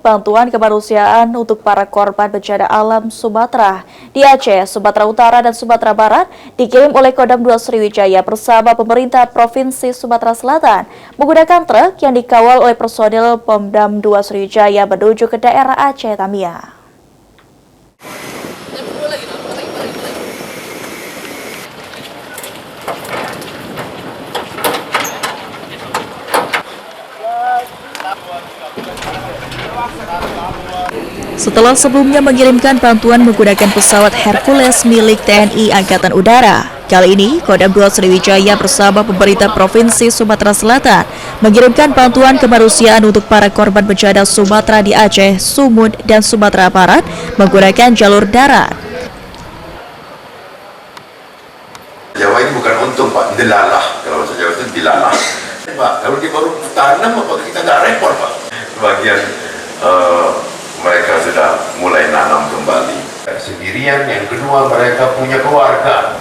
bantuan kemanusiaan untuk para korban bencana alam Sumatera di Aceh, Sumatera Utara, dan Sumatera Barat dikirim oleh Kodam 2 Sriwijaya bersama pemerintah Provinsi Sumatera Selatan menggunakan truk yang dikawal oleh personil Pemdam 2 Sriwijaya menuju ke daerah Aceh Tamiang. Setelah sebelumnya mengirimkan bantuan menggunakan pesawat Hercules milik TNI Angkatan Udara, kali ini Kodam 2 Sriwijaya bersama pemerintah Provinsi Sumatera Selatan mengirimkan bantuan kemanusiaan untuk para korban bencana Sumatera di Aceh, Sumut, dan Sumatera Barat menggunakan jalur darat. Jawa ini bukan untung Pak, dilalah. Kalau bahasa Jawa itu dilalah. Pak, kalau dia baru tanam, apa kita nggak repot Pak? Sebagian mereka sudah mulai nanam kembali. Sendirian, yang kedua mereka punya keluarga.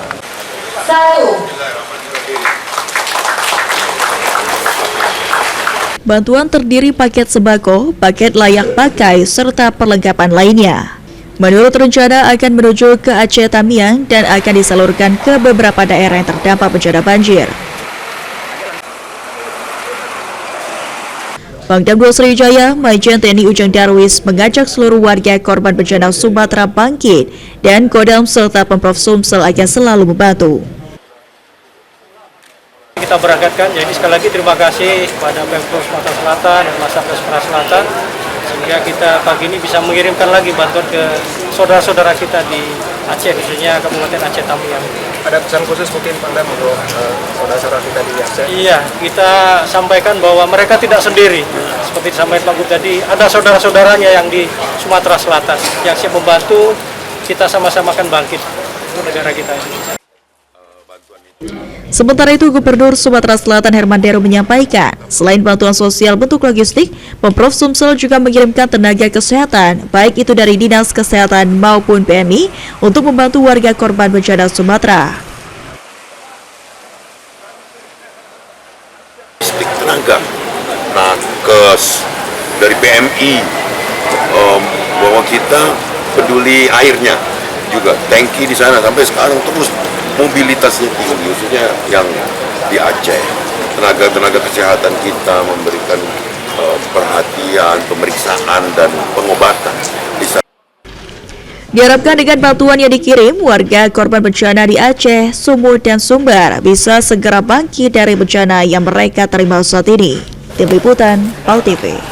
Bantuan terdiri paket sembako, paket layak pakai, serta perlengkapan lainnya. Menurut rencana akan menuju ke Aceh Tamiang dan akan disalurkan ke beberapa daerah yang terdampak bencana banjir. Pangdam 2 Sriwijaya, Majen TNI Ujang Darwis mengajak seluruh warga korban bencana Sumatera bangkit dan Kodam serta Pemprov Sumsel akan selalu membantu. Kita berangkatkan, jadi sekali lagi terima kasih kepada Pemprov Sumatera Selatan dan Basarnas Sumatera Selatan sehingga kita pagi ini bisa mengirimkan lagi bantuan ke saudara-saudara kita di Aceh, khususnya Kabupaten Aceh Tamiang. Ada pesan khusus mungkin Pangdam untuk saudara-saudara kita di Aceh? Iya, kita sampaikan bahwa mereka tidak sendiri. Seperti disampaikan Pak Gub tadi, ada saudara-saudaranya yang di Sumatera Selatan yang siap membantu. Kita sama-sama akan bangkit untuk negara kita ini. Sementara itu, Gubernur Sumatera Selatan Herman Deru menyampaikan, selain bantuan sosial bentuk logistik, Pemprov Sumsel juga mengirimkan tenaga kesehatan, baik itu dari Dinas Kesehatan maupun PMI, untuk membantu warga korban bencana Sumatera. Logistik tenaga, nakes, dari PMI, bahwa kita peduli airnya juga, tangki di sana sampai sekarang terus mobilitasnya tinggi, khususnya yang di Aceh. Tenaga kesehatan kita memberikan perhatian, pemeriksaan, dan pengobatan. Diharapkan dengan bantuan yang dikirim, warga korban bencana di Aceh, Sumut, dan Sumbar bisa segera bangkit dari bencana yang mereka terima saat ini. Tim Liputan, PAL TV.